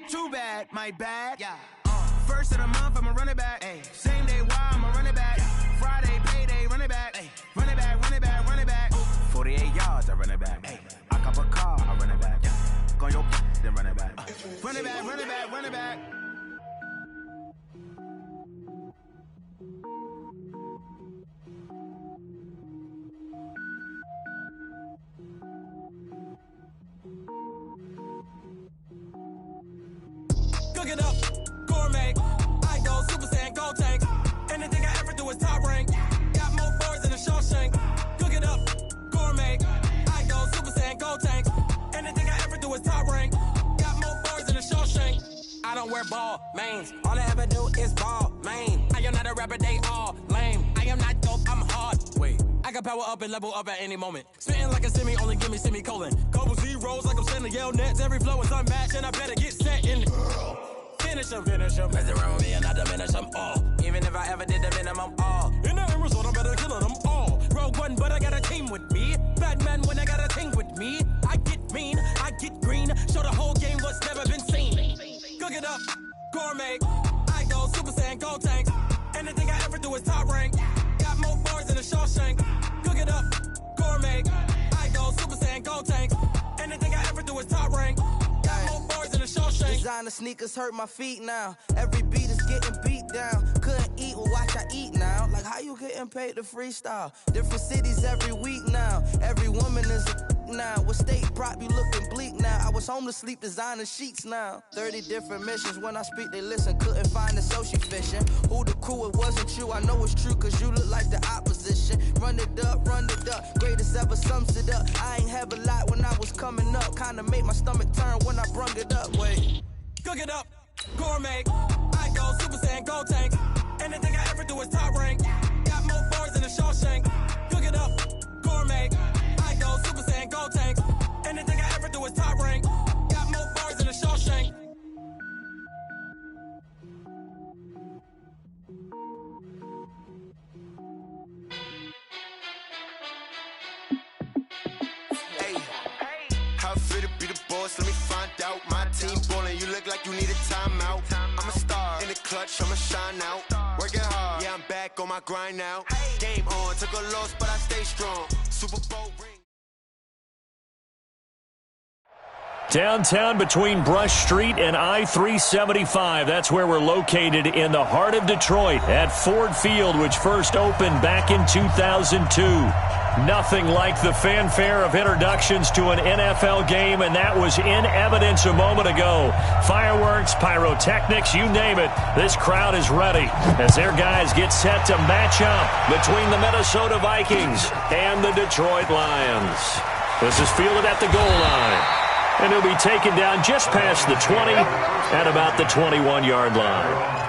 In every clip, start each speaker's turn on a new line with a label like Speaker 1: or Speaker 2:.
Speaker 1: too bad, my bad. Yeah. First of the month, I'ma run it back. Ay. Same day, why I'ma run it back. Yeah. Friday, payday, run it back. Ay. Run it back, run it back, run it back. 48 yards, I run it back. Ay. I cop a car, I run it back. Yeah. Go on your then run it back. Run it back, run it back, run it back.
Speaker 2: Cook it up, gourmet. I go Super Saiyan, gold tank. Anything I ever do is top rank. Got more boards than a Shawshank. Cook it up, gourmet. I go Super Saiyan, gold tank. Anything I ever do is top rank. Got more boards than a Shawshank. I don't wear ball mains. All I ever do is ball main. I am not a rapper, they all lame. I am not dope, I'm hard. Wait, I can power up and level up at any moment. Spitting like a semi, only give me semicolon. Couple zeros like I'm sending yell nets. Every flow is unmatched and I better get set in. Finish them. Mess around with me and I diminish them all. Even if I ever did the minimum, all. In the end result, I'm better killing them all. Rogue One, but I got a team with me. Batman when I got a team with me. I get mean, I get green. Show the whole game what's never been seen. Cook it up, gourmet. I go Super Saiyan, gold tank. Anything I ever do is top rank. Got more bars than a Shawshank. Cook it up, gourmet. I go Super Saiyan, gold tank. Anything I ever do is top rank. Got more bars than a Shawshank.
Speaker 3: Designer sneakers hurt my feet now. Every beat is getting beat down. Couldn't eat, well watch I eat now. Like how you getting paid to freestyle? Different cities every week now. Every woman is a now. What state prop you looking bleak now? I was home to sleep designing sheets now. 30 different missions. When I speak they listen. Couldn't find it so she fishing. Who the crew? It wasn't you. I know it's true cause you look like the opposition. Run it up, greatest ever sums it up. I ain't have a lot when I was coming up. Kinda made my stomach turn when I brung it up. Wait.
Speaker 2: Cook it up, gourmet. I go Super Saiyan, gold tank. Anything I ever do is top rank. Got more bars than a Shawshank. Cook it up, gourmet. I go Super Saiyan, gold tank. Anything I ever do is top rank. Got more bars than a Shawshank.
Speaker 4: How fit to be the boss? Let me find out. My team ballin', you look like you need a timeout. I'm a star in the clutch, I'ma shine out. Working hard, yeah, I'm back on my grind now. Game on, took a loss, but I stay strong. Super Bowl ring.
Speaker 5: Downtown between Brush Street and I-375. That's where we're located in the heart of Detroit at Ford Field, which first opened back in 2002. Nothing like the fanfare of introductions to an NFL game, and that was in evidence a moment ago. Fireworks, pyrotechnics, you name it. This crowd is ready as their guys get set to match up between the Minnesota Vikings and the Detroit Lions. This is fielded at the goal line, and he'll be taken down just past the 20 at about the 21-yard line.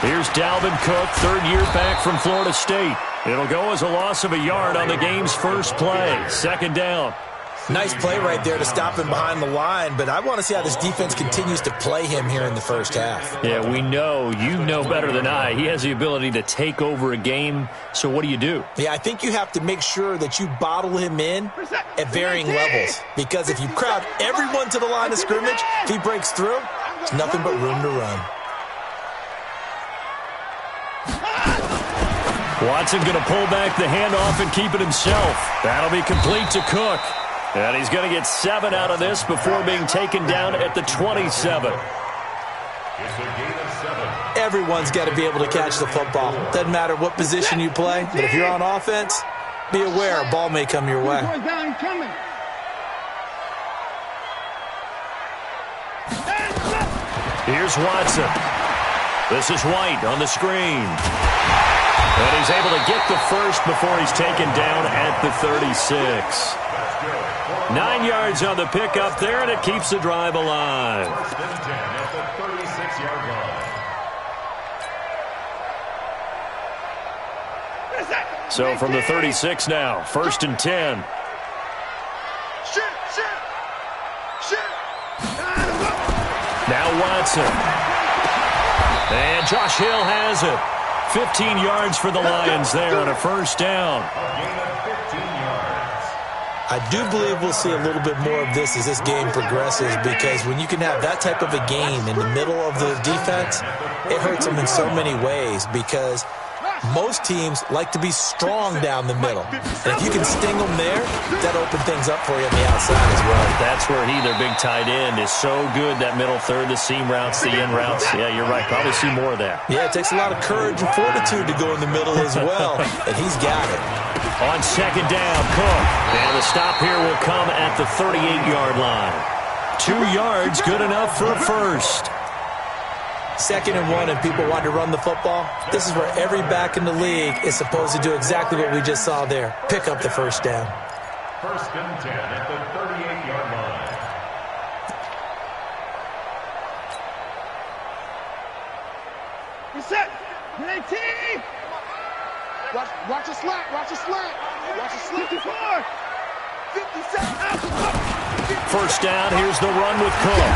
Speaker 5: Here's Dalvin Cook, third year back from Florida State. It'll go as a loss of a yard on the game's first play. Second down.
Speaker 6: Nice play right there to stop him behind the line, but I want to see how this defense continues to play him here in the first half.
Speaker 5: Yeah, we know, you know better than I, he has the ability to take over a game, so what do?
Speaker 6: Yeah, I think you have to make sure that you bottle him in at varying levels, because if you crowd everyone to the line of scrimmage, if he breaks through, there's nothing but room to run.
Speaker 5: Watson going to pull back the handoff and keep it himself. That'll be complete to Cook. And he's going to get 7 out of this before being taken down at the 27.
Speaker 6: Everyone's got to be able to catch the football. Doesn't matter what position you play, but if you're on offense, be aware a ball may come your way.
Speaker 5: Here's Watson. This is White on the screen. And he's able to get the first before he's taken down at the 36. 9 yards on the pickup there, and it keeps the drive alive. So from the 36 now, 1st and 10. Now Watson. And Josh Hill has it. 15 yards for the Lions there on a first down.
Speaker 6: I do believe we'll see a little bit more of this as this game progresses, because when you can have that type of a gain in the middle of the defense, it hurts them in so many ways, because most teams like to be strong down the middle. And if you can sting them there, that'll open things up for you on the outside as well.
Speaker 5: That's where their big tight end, is so good, that middle third, the seam routes, the in routes. Yeah, you're right. Probably see more of that.
Speaker 6: Yeah, it takes a lot of courage and fortitude to go in the middle as well, and he's got it.
Speaker 5: On second down, Cook. And the stop here will come at the 38-yard line. 2 yards, good enough for a first.
Speaker 6: 2nd and 1, and people want to run the football. This is where every back in the league is supposed to do exactly what we just saw there. Pick up the first down.
Speaker 7: 1st and 10 at the 38-yard line.
Speaker 8: Reset. 19. Watch a slant. Watch a slant. Watch a slant. 54. 57.
Speaker 5: First down. Here's the run with Cook.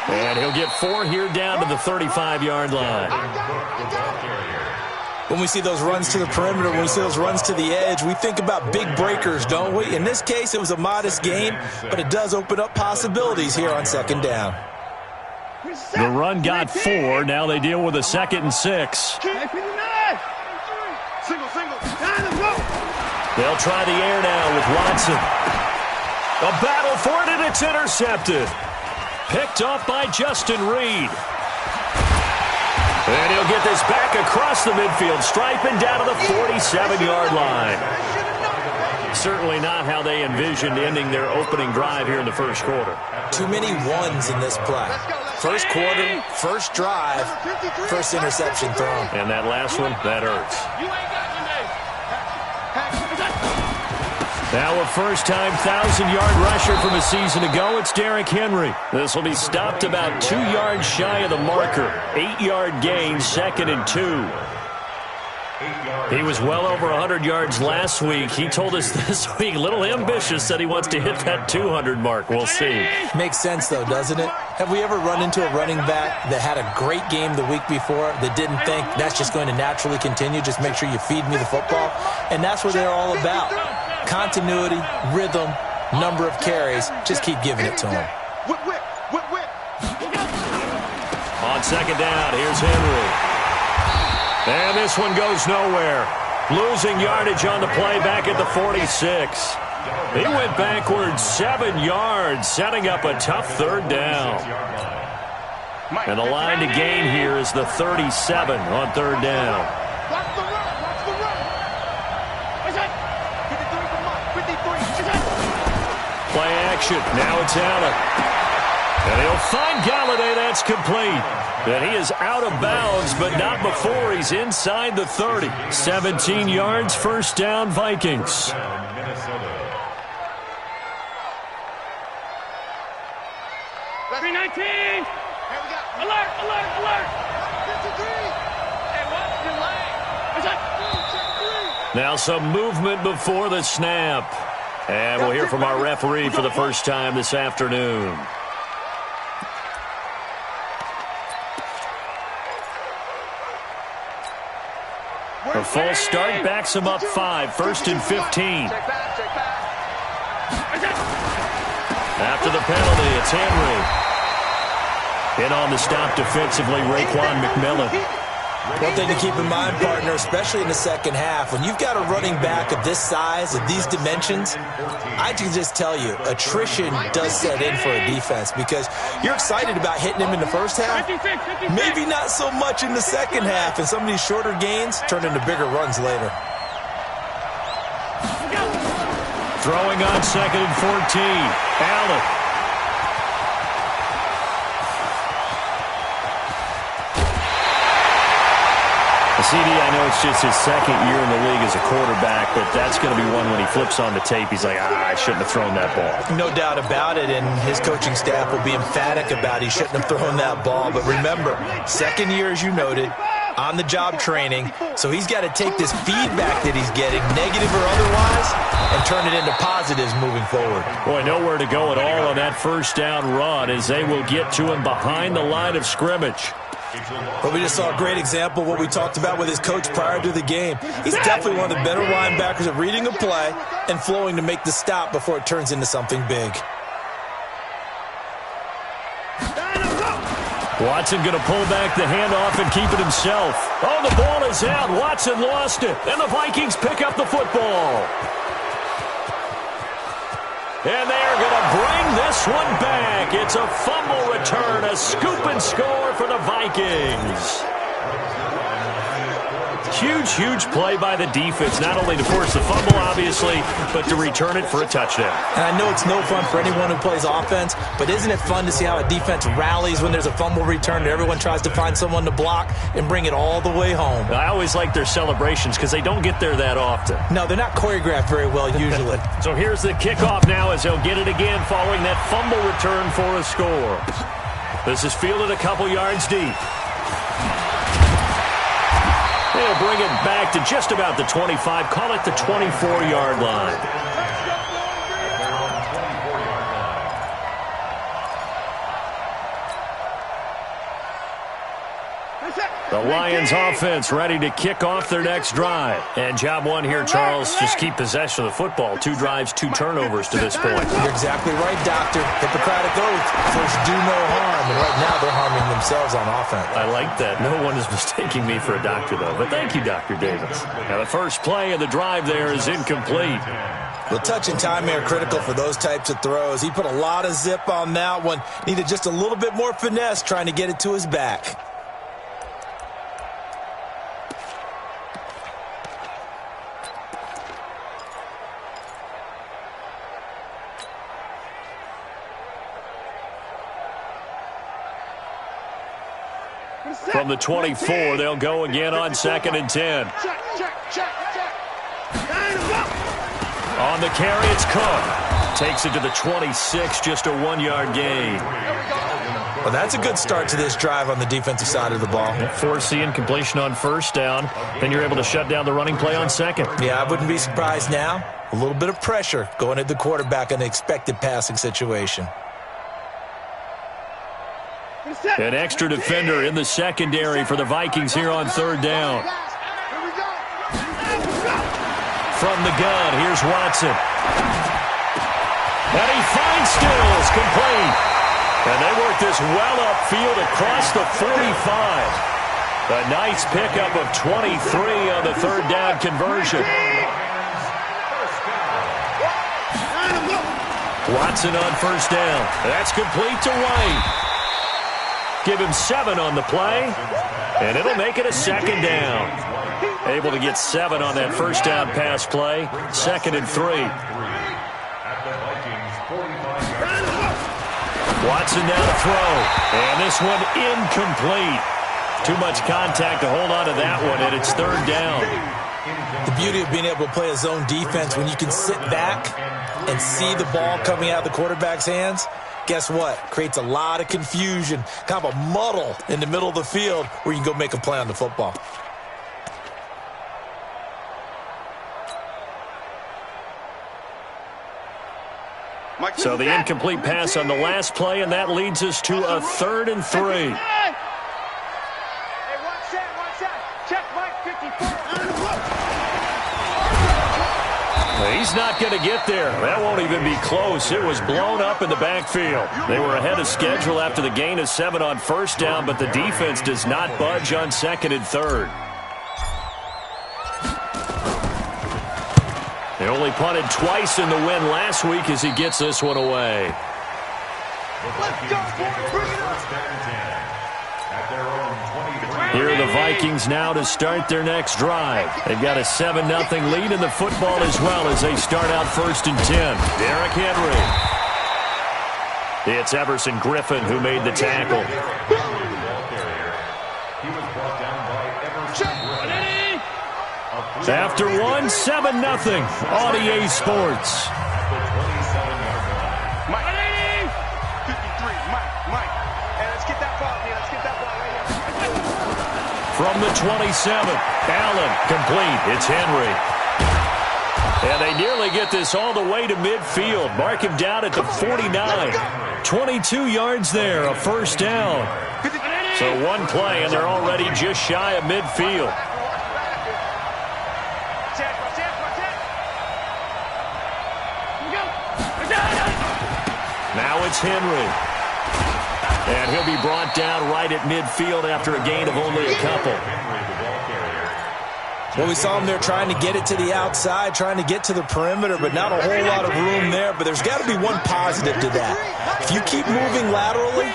Speaker 5: And he'll get 4 here down to the 35-yard line.
Speaker 6: When we see those runs to the perimeter, when we see those runs to the edge, we think about big breakers, don't we? In this case, it was a modest gain, but it does open up possibilities here on 2nd down.
Speaker 5: The run got 4. Now they deal with a 2nd and 6. They'll try the air now with Watson. A battle for it, and it's intercepted. Picked off by Justin Reed. And he'll get this back across the midfield stripe and down to the 47-yard line. Certainly not how they envisioned ending their opening drive here in the first quarter.
Speaker 6: Too many ones in this play. First quarter, first drive, first interception thrown.
Speaker 5: And that last one, that hurts. Now a first-time 1,000-yard rusher from a season ago, it's Derrick Henry. This will be stopped about 2 yards shy of the marker. 8-yard gain, 2nd and 2. He was well over 100 yards last week. He told us this week, a little ambitious, that he wants to hit that 200 mark. We'll see.
Speaker 6: Makes sense, though, doesn't it? Have we ever run into a running back that had a great game the week before that didn't think that's just going to naturally continue? Just make sure you feed me the football. And that's what they're all about. Continuity, rhythm, number of carries. Just keep giving it to him.
Speaker 5: On second down, here's Henry. And this one goes nowhere. Losing yardage on the play back at the 46. He went backwards 7 yards, setting up a tough 3rd down. And the line to gain here is the 37 on 3rd down. Play action. Now it's Allen. And he'll find Galladay. That's complete. And he is out of bounds, but not before he's inside the 30. 17 yards, first down, Vikings.
Speaker 8: 319. Alert, alert, alert.
Speaker 5: Now some movement before the snap. And we'll hear from our referee for the first time this afternoon. A false start backs him up 5, 1st and 15. After the penalty, it's Henry. In on the stop defensively, Raekwon McMillan.
Speaker 6: One thing to keep in mind, partner, especially in the second half, when you've got a running back of this size, of these dimensions, I can just tell you, attrition does set in for a defense, because you're excited about hitting him in the first half, maybe not so much in the second half, and some of these shorter gains turn into bigger runs later.
Speaker 5: Throwing on 2nd and 14, Allen. CD, I know it's just his 2nd year in the league as a quarterback, but that's going to be one when he flips on the tape, he's like, I shouldn't have thrown that ball.
Speaker 6: No doubt about it, and his coaching staff will be emphatic about he shouldn't have thrown that ball. But remember, 2nd year, as you noted, on-the-job training, so he's got to take this feedback that he's getting, negative or otherwise, and turn it into positives moving forward.
Speaker 5: Boy, nowhere to go at all on that first down run as they will get to him behind the line of scrimmage.
Speaker 6: But we just saw a great example of what we talked about with his coach prior to the game. He's definitely one of the better linebackers at reading a play and flowing to make the stop before it turns into something big.
Speaker 5: Watson going to pull back the handoff and keep it himself. Oh, the ball is out. Watson lost it. And the Vikings pick up the football. And they are going to bring this one back. It's a fumble return, a scoop and score for the Vikings. Huge, huge play by the defense, not only to force the fumble, obviously, but to return it for a touchdown.
Speaker 6: And I know it's no fun for anyone who plays offense, but isn't it fun to see how a defense rallies when there's a fumble return and everyone tries to find someone to block and bring it all the way home?
Speaker 5: I always like their celebrations because they don't get there that often.
Speaker 6: No, they're not choreographed very well usually.
Speaker 5: So here's the kickoff now as they'll get it again following that fumble return for a score. This is fielded a couple yards deep. They'll bring it back to just about the 25. Call it the 24-yard line. The Lions offense ready to kick off their next drive. And job one here, Charles, just keep possession of the football. 2 drives, 2 turnovers to this point.
Speaker 6: You're exactly right, Doctor. Hippocratic oath. First, do no harm. And right now, they're harming themselves on offense.
Speaker 5: I like that. No one is mistaking me for a doctor, though. But thank you, Dr. Davis. Now, the first play of the drive there is incomplete.
Speaker 6: The touch and time are critical for those types of throws. He put a lot of zip on that one. Needed just a little bit more finesse trying to get it to his back.
Speaker 5: From the 24, they'll go again on 2nd and 10. On the carry, it's Cook. Takes it to the 26, just a 1-yard gain.
Speaker 6: Well, that's a good start to this drive on the defensive side of the ball.
Speaker 5: Force the incompletion on first down. Then you're able to shut down the running play on second.
Speaker 6: Yeah, I wouldn't be surprised now. A little bit of pressure going at the quarterback in an expected passing situation.
Speaker 5: An extra defender in the secondary for the Vikings here on 3rd down. From the gun, here's Watson. And he finds Stills, complete. And they work this well upfield across the 45. A nice pickup of 23 on the 3rd down conversion. Watson on first down. That's complete to White. Give him 7 on the play, and it'll make it a 2nd down. Able to get 7 on that first down pass play. 2nd and 3. Watson now to throw, and this one incomplete. Too much contact to hold on to that one, and it's 3rd down.
Speaker 6: The beauty of being able to play a zone defense when you can sit back and see the ball coming out of the quarterback's hands, guess what? Creates a lot of confusion, kind of a muddle in the middle of the field where you can go make a play on the football.
Speaker 5: So the incomplete pass on the last play, and that leads us to a 3rd and 3. He's not going to get there. That won't even be close. It was blown up in the backfield. They were ahead of schedule after the gain of 7 on first down, but the defense does not budge on 2nd and 3rd. They only punted twice in the win last week as he gets this one away. Here are the Vikings now to start their next drive. They've got a 7-0 lead in the football as well as they start out 1st and 10. Derrick Henry. It's Everson Griffin who made the tackle. After 1, 7-0 on EA Sports. From the 27, Allen, complete. It's Henry. And they nearly get this all the way to midfield. Mark him down at the 49. 22 yards there, a first down. So one play, and they're already just shy of midfield. Now it's Henry. And he'll be brought down right at midfield after a gain of only a couple.
Speaker 6: Well, we saw him there trying to get it to the outside, trying to get to the perimeter, but not a whole lot of room there. But there's got to be one positive to that. If you keep moving laterally,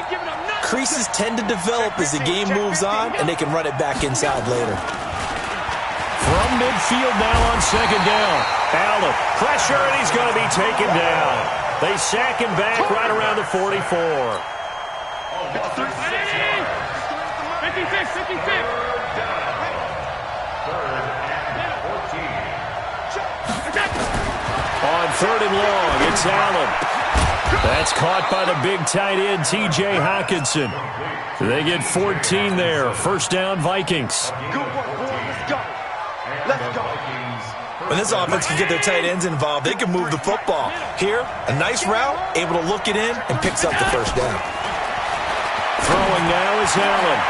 Speaker 6: creases tend to develop as the game moves on, and they can run it back inside later.
Speaker 5: From midfield now on second down. Allen, pressure, and he's going to be taken down. They sack him back right around the 44.
Speaker 8: 56.
Speaker 5: On third and long, it's Allen. That's caught by the big tight end, T.J. Hockenson. They get 14 there. First down, Vikings.
Speaker 8: Good work, boys. Let's go. Let's go.
Speaker 6: When this offense can get their tight ends involved, they can move the football. Here, a nice route, able to look it in, and picks up the first down.
Speaker 5: Throwing now is Allen.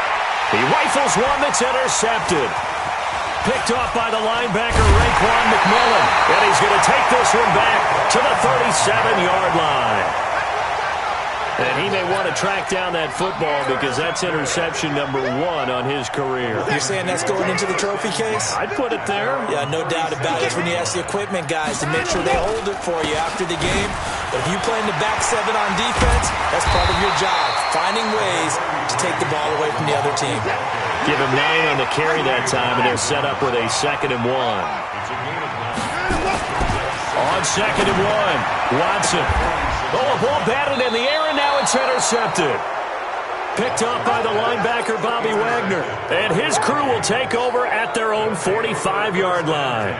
Speaker 5: He rifles one that's intercepted. Picked off by the linebacker, Raekwon McMillan. And he's going to take this one back to the 37-yard line. And he may want to track down that football because that's interception number 1 on his career.
Speaker 6: You're saying that's going into the trophy case?
Speaker 5: I'd put it there.
Speaker 6: Yeah, no doubt about it. It's when you ask the equipment guys to make sure they hold it for you after the game. But if you play in the back 7 on defense, that's part of your job, finding ways to take the ball away from the other team.
Speaker 5: Give him 9 on the carry that time, and they're set up with a 2nd and 1. On 2nd and 1, Watson. Oh, a ball batted in the air, and now it's intercepted. Picked up by the linebacker, Bobby Wagner. And his crew will take over at their own 45-yard line.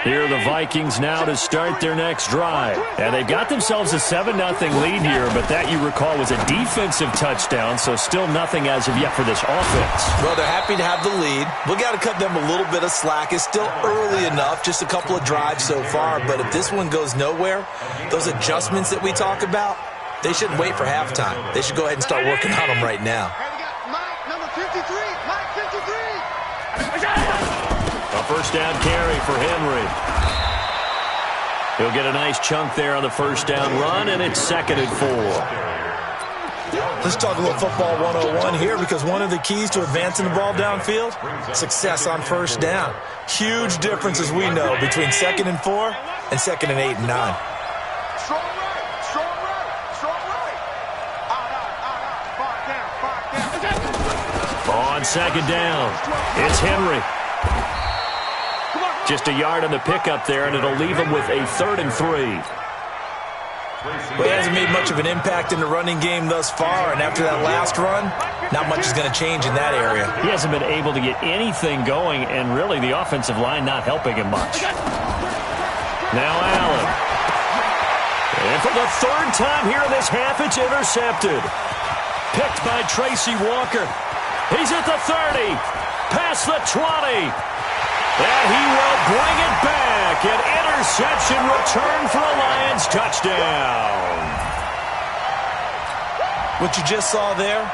Speaker 5: Here are the Vikings now to start their next drive. And they've got themselves a 7-0 lead here, but that, you recall, was a defensive touchdown, so still nothing as of yet for this offense.
Speaker 6: Well, they're happy to have the lead. We've got to cut them a little bit of slack. It's still early enough, just a couple of drives so far, but if this one goes nowhere, those adjustments that we talk about, they shouldn't wait for halftime. They should go ahead and start working on them right now.
Speaker 8: Mike, number 53. Mike, 53.
Speaker 5: A first down carry for Henry. He'll get a nice chunk there on the first down run, and it's 2nd and 4.
Speaker 6: Let's talk a little football 101 here, because one of the keys to advancing the ball downfield, success on first down. Huge difference, as we know, between 2nd and 4 and 2nd and 8 and 9.
Speaker 8: Strong right. Strong right. Strong right. Out. 5 down.
Speaker 5: On 2nd down, it's Henry. Just a yard on the pickup there, and it'll leave him with a 3rd and 3.
Speaker 6: Well, he hasn't made much of an impact in the running game thus far, and after that last run, not much is going to change in that area.
Speaker 5: He hasn't been able to get anything going, and really the offensive line not helping him much. Now Allen. And for the 3rd time here in this half, it's intercepted. Picked by Tracy Walker. He's at the 30, past the 20. And he will bring it back. An interception return for a Lions touchdown.
Speaker 6: What you just saw there,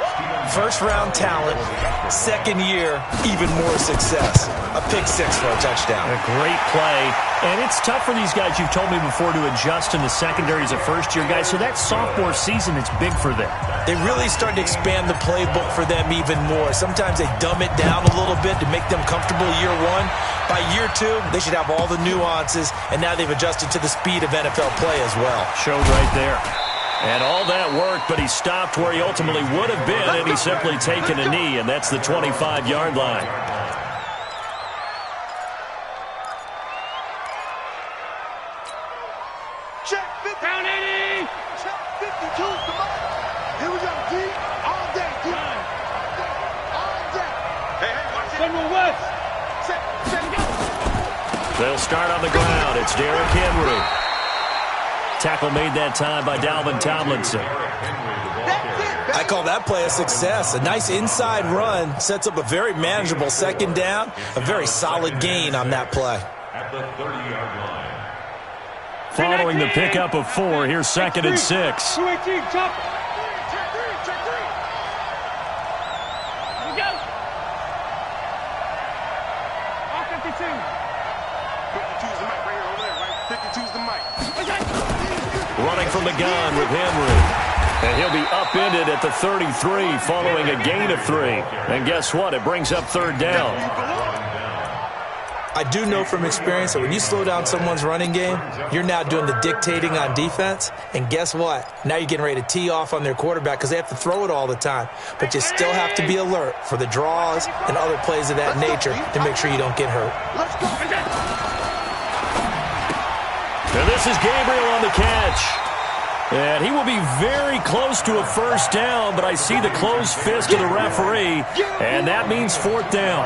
Speaker 6: first-round talent, 2nd year, even more success. A pick 6 for a touchdown.
Speaker 5: A great play. And it's tough for these guys, you've told me before, to adjust in the secondary as a first-year guy. So that sophomore season is big for them.
Speaker 6: They really start to expand the playbook for them even more. Sometimes they dumb it down a little bit to make them comfortable year 1. By year 2, they should have all the nuances, and now they've adjusted to the speed of NFL play as well.
Speaker 5: Showed right there. And all that worked, but he stopped where he ultimately would have been, and he's simply taken a knee, and that's the 25-yard line.
Speaker 8: Check 50. Down 80. Check 52. Come on. Here we go. D. All day. D. All day. Hey, watch it. Number West. Set, go.
Speaker 5: They'll start on the ground. It's Derrick Henry. Tackle made that time by Dalvin Tomlinson.
Speaker 6: I call that play a success. A nice inside run sets up a very manageable second down. A very solid gain on that play.
Speaker 7: At the 30-yard line.
Speaker 5: Following the pickup of 4, here's 2nd and 6.
Speaker 8: 218, chop. Check 3. Here we go. All 52. 52's the mic right here, over there, right? 52's the mic.
Speaker 5: Running from the gun with Henry. And he'll be upended at the 33 following a gain of 3. And guess what? It brings up 3rd down.
Speaker 6: I do know from experience that when you slow down someone's running game, you're now doing the dictating on defense. And guess what? Now you're getting ready to tee off on their quarterback because they have to throw it all the time. But you still have to be alert for the draws and other plays of that nature to make sure you don't get hurt.
Speaker 5: And this is Gabriel on the catch. And he will be very close to a 1st down, but I see the closed fist of the referee, and that means 4th down.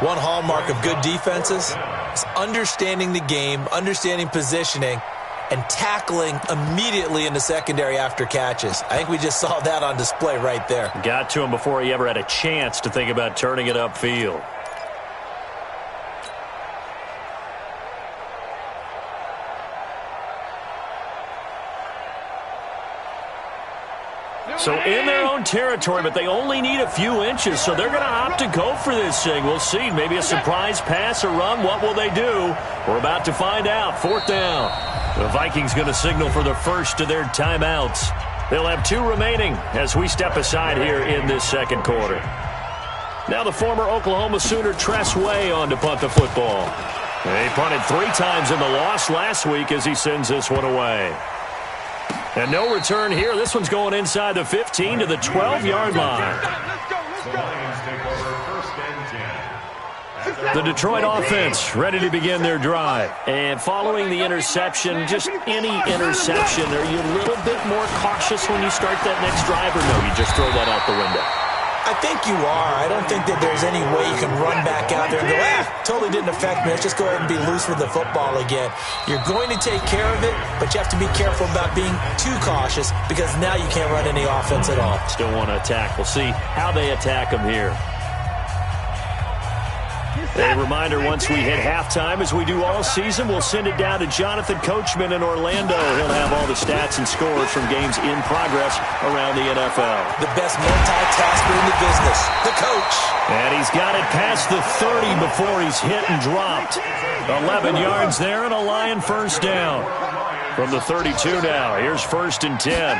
Speaker 6: One hallmark of good defenses is understanding the game, understanding positioning, and tackling immediately in the secondary after catches. I think we just saw that on display right there.
Speaker 5: Got to him before he ever had a chance to think about turning it upfield. So in their own territory, but they only need a few inches, so they're going to opt to go for this thing. We'll see. Maybe a surprise pass or run. What will they do? We're about to find out. 4th down. The Vikings going to signal for the first of their timeouts. They'll have 2 remaining as we step aside here in this 2nd quarter. Now the former Oklahoma Sooner Tress Way on to punt the football. He punted 3 times in the loss last week as he sends this one away. And no return here. This one's going inside the 15 to the 12-yard line.
Speaker 7: The Lions take over 1st and 10.
Speaker 5: The Detroit offense ready to begin their drive. And following the interception, just any interception, are you a little bit more cautious when you start that next drive, or no, you just throw that out the window?
Speaker 6: I think you are. I don't think that there's any way you can run back out there and go, totally didn't affect me. Let's just go ahead and be loose with the football again. You're going to take care of it, but you have to be careful about being too cautious because now you can't run any offense at all.
Speaker 5: Still want to attack. We'll see how they attack them here. A reminder, once we hit halftime, as we do all season, we'll send it down to Jonathan Coachman in Orlando. He'll have all the stats and scores from games in progress around the NFL.
Speaker 6: The best multitasker in the business, the coach.
Speaker 5: And he's got it past the 30 before he's hit and dropped. 11 yards there and a Lion 1st down. From the 32 now, here's 1st and 10.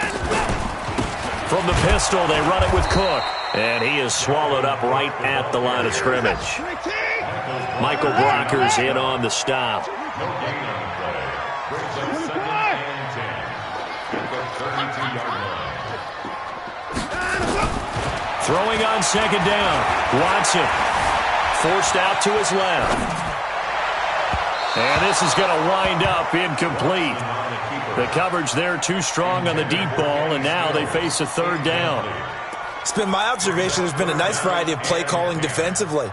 Speaker 5: From the pistol, they run it with Cook. And he is swallowed up right at the line of scrimmage. Michael Brocker's in on the stop. Throwing on 2nd down. Watson forced out to his left. And this is going to wind up incomplete. The coverage there too strong on the deep ball, and now they face a 3rd down.
Speaker 6: It's been my observation there's been a nice variety of play calling defensively.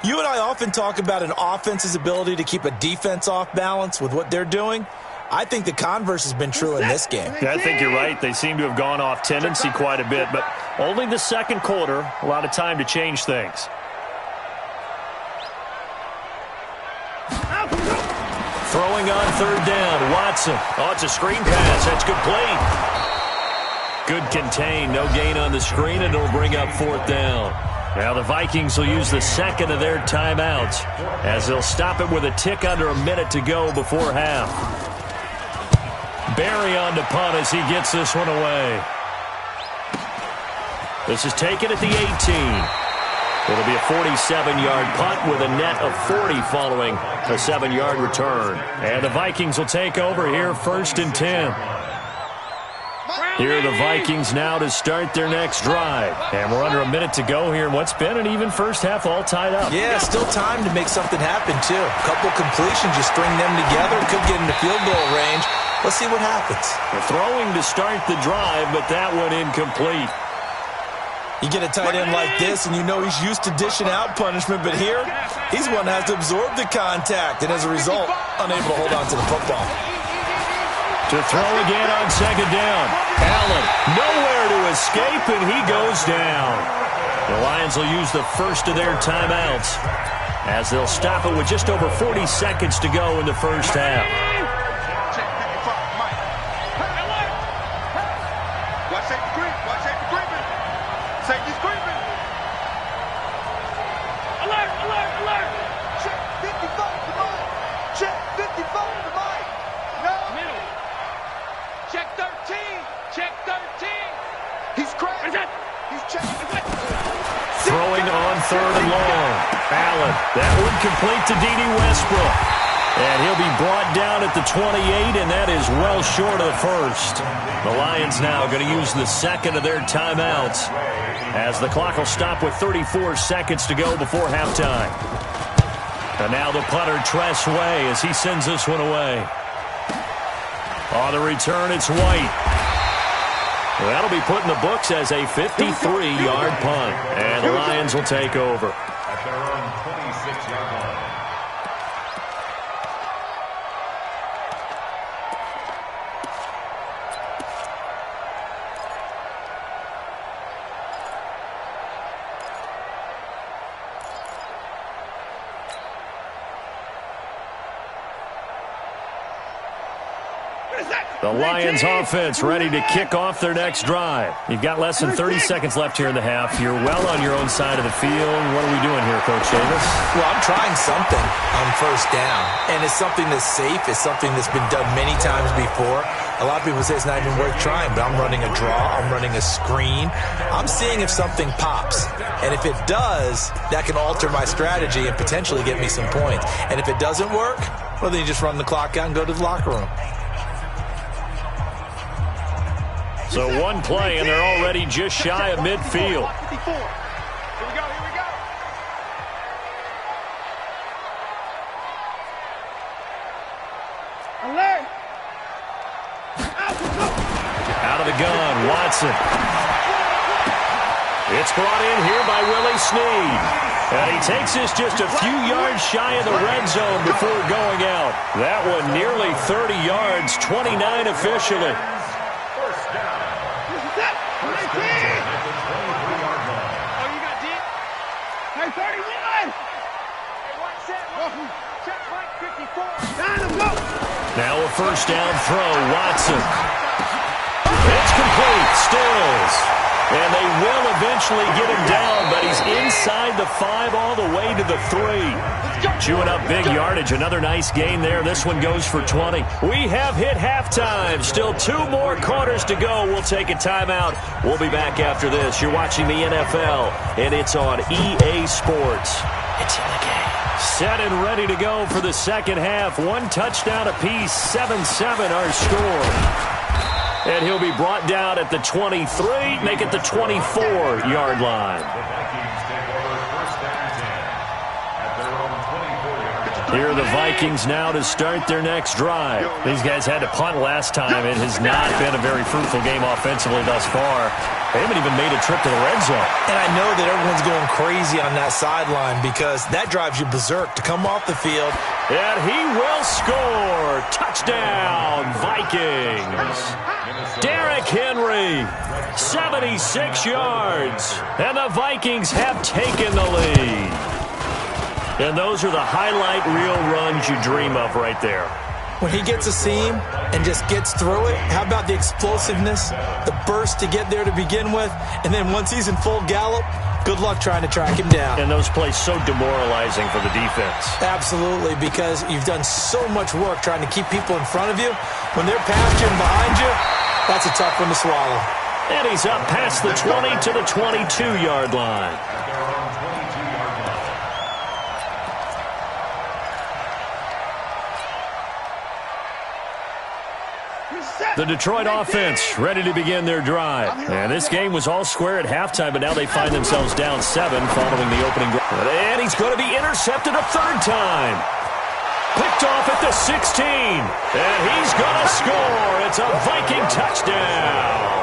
Speaker 6: You and I often talk about an offense's ability to keep a defense off balance with what they're doing. I think the converse has been true in this game.
Speaker 5: I think you're right. They seem to have gone off tendency quite a bit, but only the 2nd quarter, a lot of time to change things. Throwing on 3rd down, Watson. Oh, it's a screen pass. That's complete. Good contain, no gain on the screen, and it'll bring up 4th down. Now the Vikings will use the 2nd of their timeouts as they'll stop it with a tick under a minute to go before half. Barry on the punt as he gets this one away. This is taken at the 18. It'll be a 47-yard punt with a net of 40 following a 7-yard return. And the Vikings will take over here 1st and 10. Here are the Vikings now to start their next drive. And we're under a minute to go here in what's been an even first half, all tied up.
Speaker 6: Yeah, still time to make something happen, too. A couple completions, you string them together, could get into field goal range. Let's see what happens.
Speaker 5: They're throwing to start the drive, but that one incomplete.
Speaker 6: You get a tight end like this, and you know he's used to dishing out punishment, but here, he's one that has to absorb the contact, and as a result, unable to hold on to the football.
Speaker 5: To throw again on second down. Allen, nowhere to escape, and he goes down. The Lions will use the first of their timeouts as they'll stop it with just over 40 seconds to go in the first half.
Speaker 8: Watch safety creep. Watch safety creeping. Safety's creeping. Alert, alert, alert. Check 55 to Mike. Check 55 to Mike. No. Middle. Check 13. Check 13. He's cracked. He's checking.
Speaker 5: Throwing on third and long. Allen, that one complete to D.D. Westbrook. And he'll be brought down at the 28, and that is well short of the first. The Lions now going to use the second of their timeouts as the clock will stop with 34 seconds to go before halftime. And now the punter, Tress Way, as he sends this one away. On the return, it's White. That'll be put in the books as a 53-yard punt. And the Lions will take over.
Speaker 7: At their own 26-yard line.
Speaker 5: The Lions offense ready to kick off their next drive. You've got less than 30 seconds left here in the half. You're well on your own side of the field. What are we doing here, Coach Davis?
Speaker 6: Well, I'm trying something on first down, and it's something that's safe. It's something that's been done many times before. A lot of people say it's not even worth trying, but I'm running a draw. I'm running a screen. I'm seeing if something pops, and if it does, that can alter my strategy and potentially get me some points. And if it doesn't work, well, then you just run the clock out and go to the locker room.
Speaker 5: So one play, and they're already just shy of midfield.
Speaker 8: Here we go, here we go. Alert!
Speaker 5: Out of the gun, Watson. It's brought in here by Willie Snead. And he takes this just a few yards shy of the red zone before going out. That one nearly 30 yards, 29 officially. Now a first down throw, Watson. It's complete, Stills. And they will eventually get him down, but he's inside the 5 all the way to the 3. Chewing up big yardage, another nice gain there. This one goes for 20. We have hit halftime. Still 2 more quarters to go. We'll take a timeout. We'll be back after this. You're watching the NFL, and it's on EA Sports. It's in the game. Set and ready to go for the second half. 1 touchdown apiece, 7-7 our score. And he'll be brought down at the 23, make it the 24-yard line. Here are the Vikings now to start their next drive. These guys had to punt last time. It has not been a very fruitful game offensively thus far. They haven't even made a trip to the red zone.
Speaker 6: And I know that everyone's going crazy on that sideline because that drives you berserk to come off the field.
Speaker 5: And he will score. Touchdown, Vikings. Derrick Henry, 76 yards. And the Vikings have taken the lead. And those are the highlight reel runs you dream of right there.
Speaker 6: When he gets a seam and just gets through it, how about the explosiveness, the burst to get there to begin with, and then once he's in full gallop, good luck trying to track him down.
Speaker 5: And those plays so demoralizing for the defense.
Speaker 6: Absolutely, because you've done so much work trying to keep people in front of you. When they're past you and behind you, that's a tough one to swallow.
Speaker 5: And he's up past the 20 to the 22-yard line. The Detroit offense ready to begin their drive. And this game was all square at halftime, but now they find themselves down 7 following the opening drive. And he's going to be intercepted a third time. Picked off at the 16. And he's going to score. It's a Viking touchdown.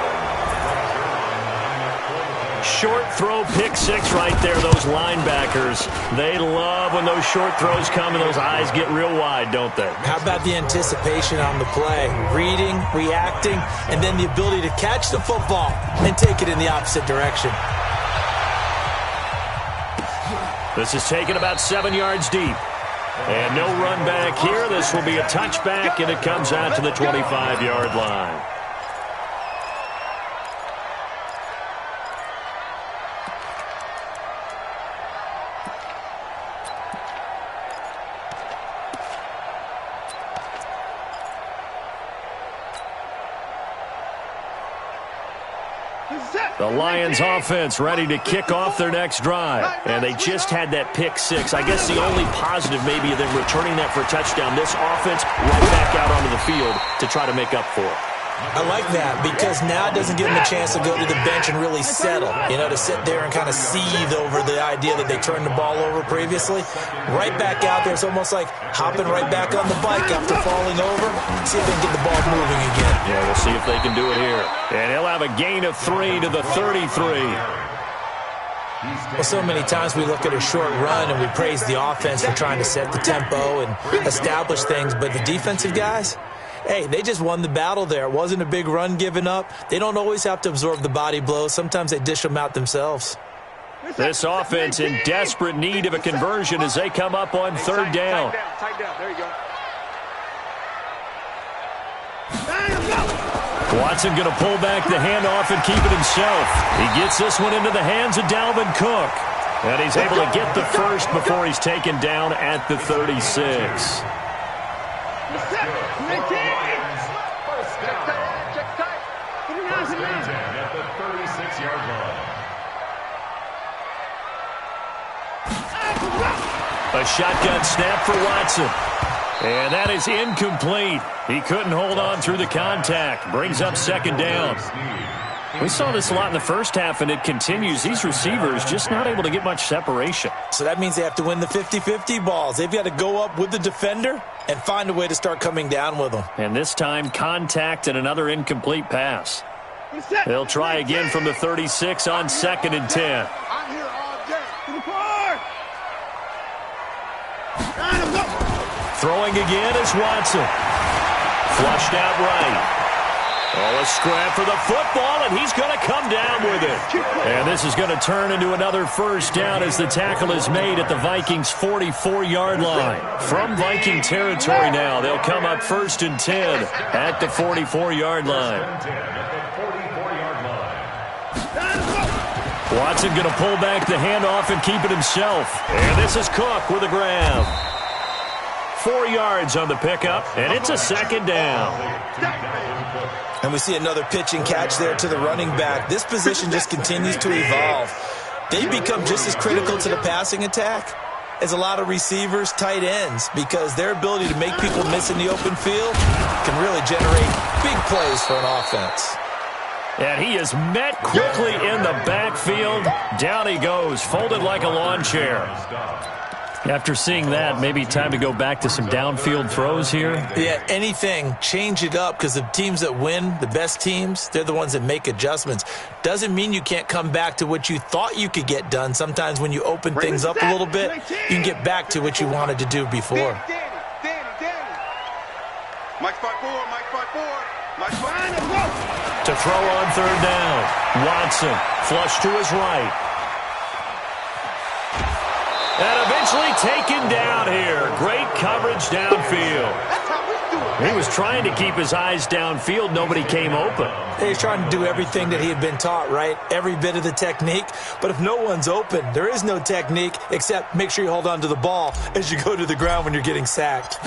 Speaker 5: Short throw, pick six right there. Those linebackers, they love when those short throws come and those eyes get real wide, don't they?
Speaker 6: How about the anticipation on the play? Reading, reacting, and then the ability to catch the football and take it in the opposite direction.
Speaker 5: This is taken about 7 yards deep. And no run back here. This will be a touchback, and it comes out to the 25-yard line. The Lions offense ready to kick off their next drive. And they just had that pick six. I guess the only positive maybe of them returning that for a touchdown. This offense right back out onto the field to try to make up for it.
Speaker 6: I like that because now it doesn't give them a chance to go to the bench and really settle, to sit there and kind of seethe over the idea that they turned the ball over previously. Right back out there, it's almost like hopping right back on the bike after falling over. See if they can get the ball moving again.
Speaker 5: Yeah, we'll see if they can do it here. And he'll have a gain of 3 to the 33.
Speaker 6: Well, so many times we look at a short run and we praise the offense for trying to set the tempo and establish things, but the defensive guys, hey, they just won the battle there. It wasn't a big run given up. They don't always have to absorb the body blows. Sometimes they dish them out themselves.
Speaker 5: This offense in desperate need of a conversion as they come up on third down.
Speaker 8: Tight down. There you go.
Speaker 5: Watson going to pull back the handoff and keep it himself. He gets this one into the hands of Dalvin Cook. And he's able to get the first before he's taken down at the 36.
Speaker 7: At the 36-yard line.
Speaker 5: A shotgun snap for Watson. And that is incomplete. He couldn't hold on through the contact. Brings up second down. We saw this a lot in the first half, and it continues. These receivers just not able to get much separation.
Speaker 6: So that means they have to win the 50-50 balls. They've got to go up with the defender and find a way to start coming down with them.
Speaker 5: And this time, contact and another incomplete pass. They'll try again from the 36 on 2nd and 10.
Speaker 8: I'm here all day. To the park.
Speaker 5: Throwing again is Watson. Flushed out right. Oh, a scrap for the football, and he's going to come down with it. And this is going to turn into another first down as the tackle is made at the Vikings' 44-yard line. From Viking territory now, they'll come up 1st and 10 at the 44-yard line. Watson going to pull back the handoff and keep it himself. And this is Cook with a grab. 4 yards on the pickup, and it's a second down.
Speaker 6: And we see another pitch and catch there to the running back. This position just continues to evolve. They become just as critical to the passing attack as a lot of receivers, tight ends, because their ability to make people miss in the open field can really generate big plays for an offense.
Speaker 5: And he is met quickly in the backfield. Down he goes, folded like a lawn chair. After seeing that, maybe time to go back to some downfield throws here.
Speaker 6: Yeah, anything, change it up, because the teams that win, the best teams, they're the ones that make adjustments. Doesn't mean you can't come back to what you thought you could get done. Sometimes when you open things up a little bit, you can get back to what you wanted to do before.
Speaker 8: Danny. Mike 5-4, Mike 5-4, Mike 5-4.
Speaker 5: To throw on third down, Watson flush to his right. And eventually taken down here. Great coverage downfield. He was trying to keep his eyes downfield. Nobody came open.
Speaker 6: He's trying to do everything that he had been taught, right? Every bit of the technique. But if no one's open, there is no technique except make sure you hold on to the ball as you go to the ground when you're getting sacked.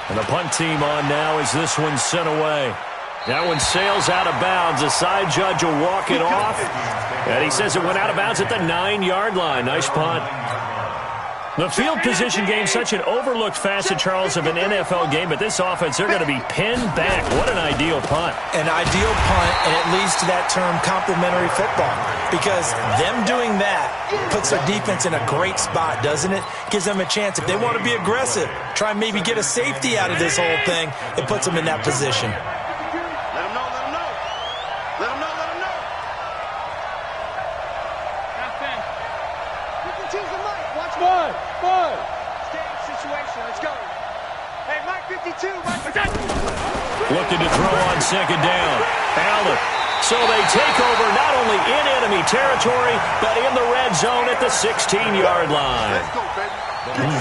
Speaker 5: And the punt team on now as this one's sent away. That one sails out of bounds. The side judge will walk it off. And he says it went out of bounds at the 9-yard line. Nice punt. The field position game, such an overlooked facet, Charles, of an NFL game. But this offense, they're going to be pinned back. What an ideal punt.
Speaker 6: An ideal punt, and it leads to that term complementary football. Because them doing that puts their defense in a great spot, doesn't it? Gives them a chance. If they want to be aggressive, try and maybe get a safety out of this whole thing, it puts them in that position.
Speaker 5: Looking to throw on second down. Allen. So they take over not only in enemy territory, but in the red zone at the 16-yard line.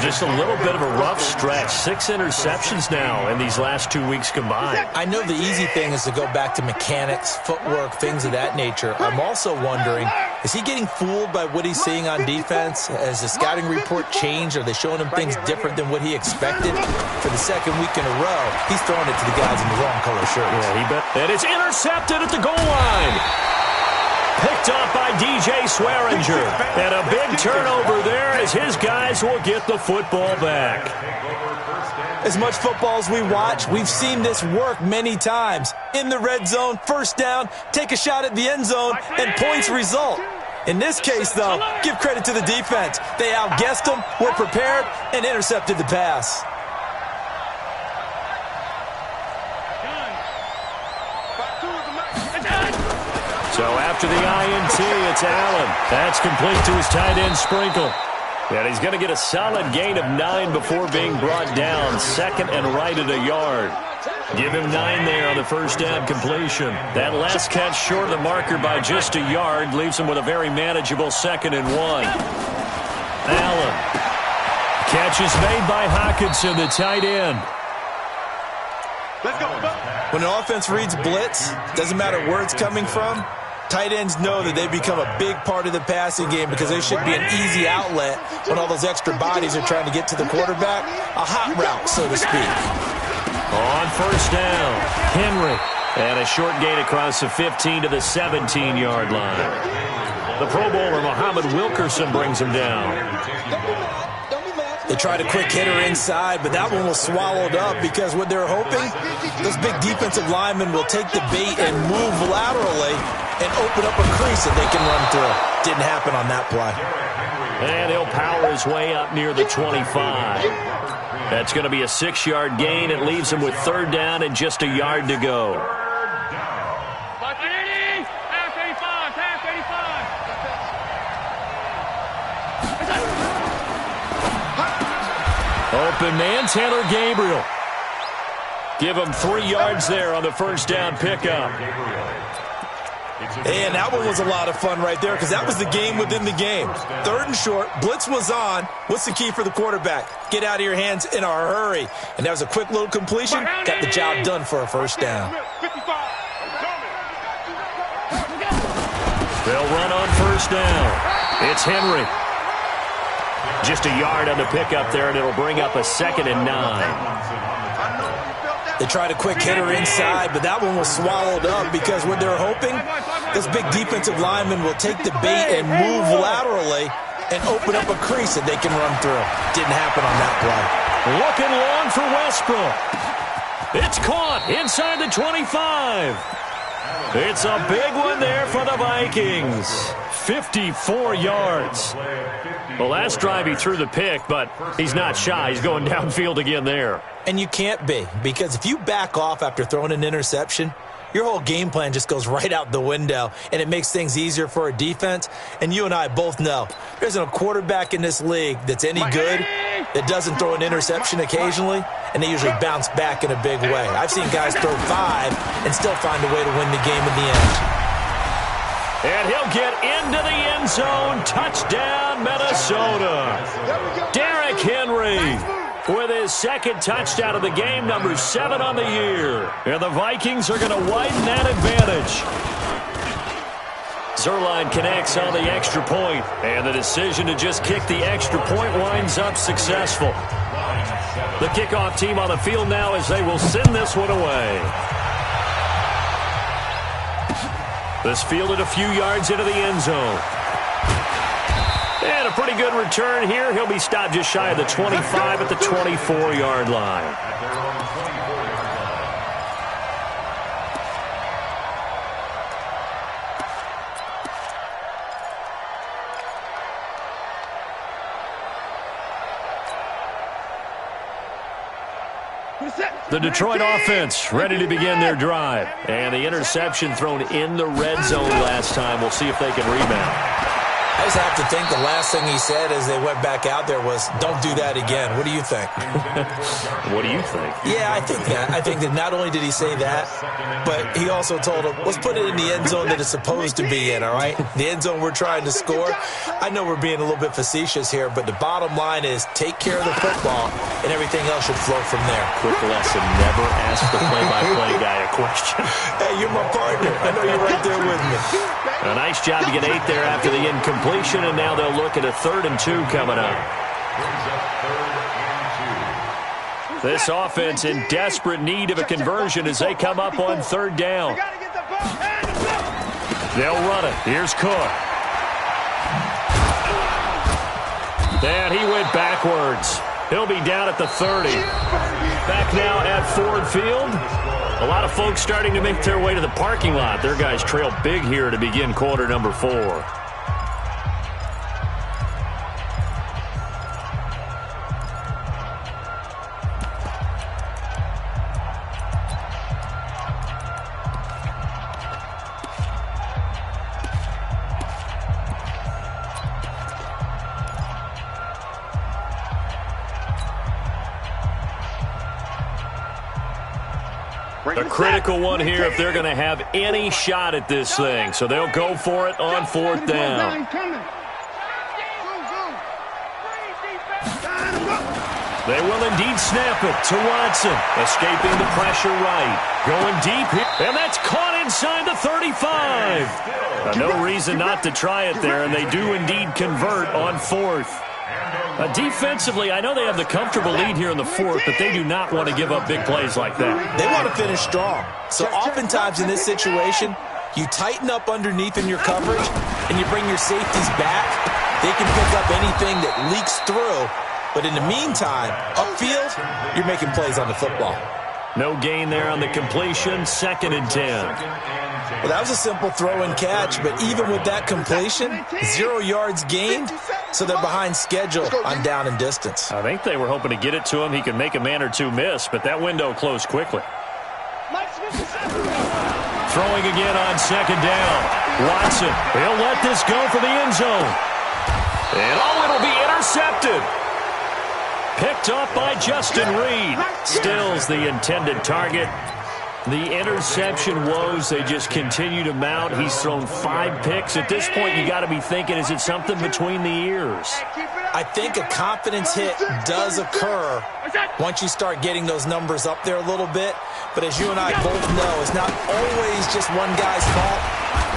Speaker 5: Just a little bit of a rough stretch. 6 interceptions now in these last 2 weeks combined.
Speaker 6: I know the easy thing is to go back to mechanics, footwork, things of that nature. I'm also wondering, is he getting fooled by what he's seeing on defense? Has the scouting report changed? Are they showing him things different than what he expected? For the second week in a row, he's throwing it to the guys in the wrong color shirts.
Speaker 5: Yeah, he bet. And it's intercepted at the goal line. Picked up by DJ Swearinger. And a big turnover there as his guys will get the football back.
Speaker 6: As much football as we watch, we've seen this work many times. In the red zone, first down, take a shot at the end zone, and points result. In this case, though, give credit to the defense. They outguessed them, were prepared, and intercepted the pass.
Speaker 5: So after the INT, it's Allen. That's complete to his tight end Sprinkle. And he's going to get a solid gain of 9 before being brought down. Second and right at a yard. Give him 9 there on the first down completion. That last catch short of the marker by just a yard leaves him with a very manageable 2nd and 1. Allen. Catch is made by Hockenson, the tight end.
Speaker 6: When an offense reads blitz, doesn't matter where it's coming from, tight ends know that they become a big part of the passing game because they should be an easy outlet when all those extra bodies are trying to get to the quarterback. A hot route, so to speak.
Speaker 5: On first down, Henry. And a short gain across the 15 to the 17-yard line. The Pro Bowler, Muhammad Wilkerson, brings him down.
Speaker 6: They tried a quick hitter inside, but that one was swallowed up because what they're hoping, those big defensive linemen will take the bait and move laterally and open up a crease that they can run through. Didn't happen on that play.
Speaker 5: And he'll power his way up near the 25. That's going to be a 6-yard gain. It leaves him with 3rd down and just a yard to go. Open man, Taylor Gabriel. Give him 3 yards there on the first down pickup.
Speaker 6: And that one was a lot of fun right there because that was the game within the game. 3rd and short, blitz was on. What's the key for the quarterback? Get out of your hands in a hurry. And that was a quick little completion. Got the job done for a first down.
Speaker 5: They'll run on first down. It's Henry. Just a yard on the pickup there, and it'll bring up a 2nd and 9.
Speaker 6: They tried a quick hitter inside, but that one was swallowed up because what they're hoping, those big defensive linemen will take the bait and move laterally and open up a crease that they can run through. Didn't happen on that play.
Speaker 5: Looking long for Westbrook. It's caught inside the 25. It's a big one there for the Vikings. 54 yards. The last drive he threw the pick, but he's not shy. He's going downfield again there.
Speaker 6: And you can't be, because if you back off after throwing an interception, your whole game plan just goes right out the window, and it makes things easier for a defense. And you and I both know there isn't a quarterback in this league that's any good that doesn't throw an interception occasionally, and they usually bounce back in a big way. I've seen guys throw 5 and still find a way to win the game in the end.
Speaker 5: And he'll get into the end zone. Touchdown, Minnesota. Derrick Henry with his 2nd touchdown of the game, number 7 on the year. And the Vikings are going to widen that advantage. Zerline connects on the extra point, and the decision to just kick the extra point winds up successful. The kickoff team on the field now as they will send this one away. This fielded a few yards into the end zone. And a pretty good return here. He'll be stopped just shy of the 25 at the 24-yard line. The Detroit offense ready to begin their drive. And the interception thrown in the red zone last time. We'll see if they can rebound.
Speaker 6: I just have to think the last thing he said as they went back out there was, don't do that again. What do you think?
Speaker 5: What do you think?
Speaker 6: Yeah, I think that. I think that not only did he say that, but he also told him, let's put it in the end zone that it's supposed to be in, all right? The end zone we're trying to score. I know we're being a little bit facetious here, but the bottom line is take care of the football, and everything else should flow from there.
Speaker 5: Quick lesson, never ask the play-by-play guy a question.
Speaker 6: Hey, you're my partner. I know you're right there with me.
Speaker 5: A nice job to get 8 there after the incompletion, and now they'll look at a 3rd and 2 coming up. This offense in desperate need of a conversion as they come up on 3rd down. They'll run it. Here's Cook. And he went backwards. He'll be down at the 30. Back now at Ford Field. A lot of folks starting to make their way to the parking lot. Their guys trail big here to begin quarter number 4. A critical one here if they're going to have any shot at this thing. So they'll go for it on 4th down. They will indeed snap it to Watson. Escaping the pressure right. Going deep here. And that's caught inside the 35. No reason not to try it there, and they do indeed convert on 4th. Defensively, I know they have the comfortable lead here in the 4th, but they do not want to give up big plays like that.
Speaker 6: They want to finish strong. So oftentimes in this situation, you tighten up underneath in your coverage, and you bring your safeties back. They can pick up anything that leaks through. But in the meantime, upfield, you're making plays on the football.
Speaker 5: No gain there on the completion. 2nd and 10.
Speaker 6: Well, that was a simple throw and catch, but even with that completion, 0 yards gained, so they're behind schedule on down and distance.
Speaker 5: I think they were hoping to get it to him. He could make a man or two miss, but that window closed quickly. Throwing again on 2nd down. Watson, he'll let this go for the end zone. And it'll be intercepted. Picked up by Justin Reed. Stills the intended target. The interception woes, they just continue to mount. He's thrown 5 picks. At this point, you got to be thinking, is it something between the ears?
Speaker 6: I think a confidence hit does occur once you start getting those numbers up there a little bit. But as you and I both know, it's not always just one guy's fault.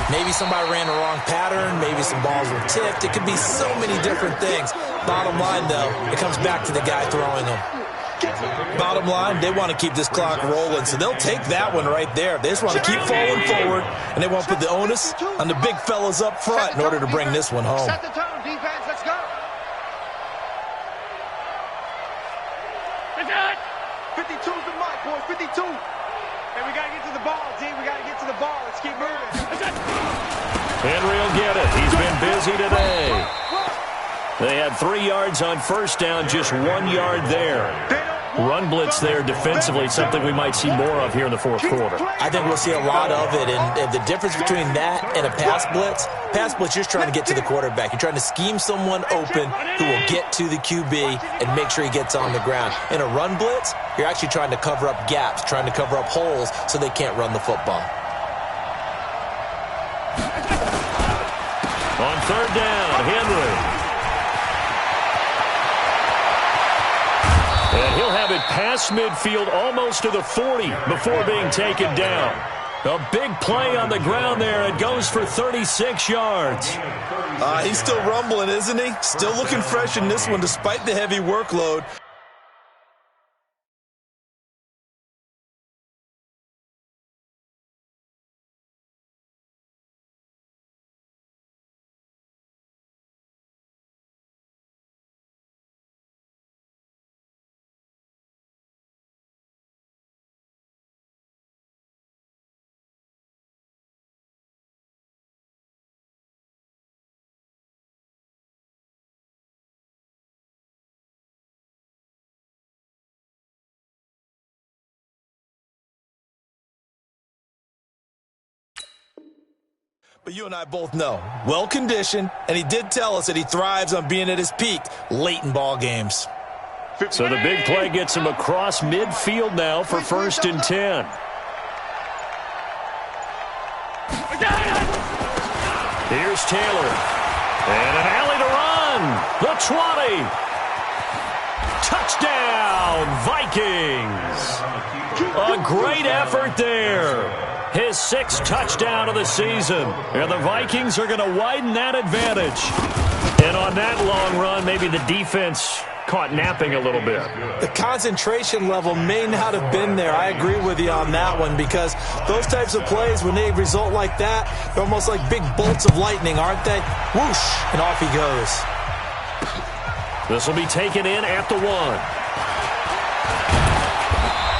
Speaker 6: Maybe somebody ran the wrong pattern. Maybe some balls were tipped. It could be so many different things. Bottom line, though, it comes back to the guy throwing them. Bottom line, they want to keep this clock rolling, so they'll take that one right there. They just want to keep falling forward, and they want to put the onus on the big fellas up front in order to bring this one home.
Speaker 8: Set the tone, defense. Let's go. 52's the mark, boys. 52. And we got to get to the ball, D. We got to get to the ball. Let's keep moving.
Speaker 5: Henry will get it. He's been busy today. They had 3 yards on 1st down, just 1 yard there. Run blitz there defensively, something we might see more of here in the 4th quarter.
Speaker 6: I think we'll see a lot of it, and the difference between that and a pass blitz, you're trying to get to the quarterback. You're trying to scheme someone open who will get to the QB and make sure he gets on the ground. In a run blitz, you're actually trying to cover up gaps, trying to cover up holes so they can't run the football.
Speaker 5: On 3rd down, Henry. And he'll have it past midfield, almost to the 40 before being taken down. A big play on the ground there. It goes for 36 yards.
Speaker 6: He's still rumbling, isn't he? Still looking fresh in this one despite the heavy workload. But you and I both know, well-conditioned, and he did tell us that he thrives on being at his peak late in ball games.
Speaker 5: So the big play gets him across midfield now for 1st and 10. Here's Taylor. And an alley to run. The 20. Touchdown, Vikings. A great effort there. His 6th touchdown of the season. And the Vikings are going to widen that advantage. And on that long run, maybe the defense caught napping a little bit.
Speaker 6: The concentration level may not have been there. I agree with you on that one, because those types of plays, when they result like that, they're almost like big bolts of lightning, aren't they? Whoosh, and off he goes.
Speaker 5: This will be taken in at the 1.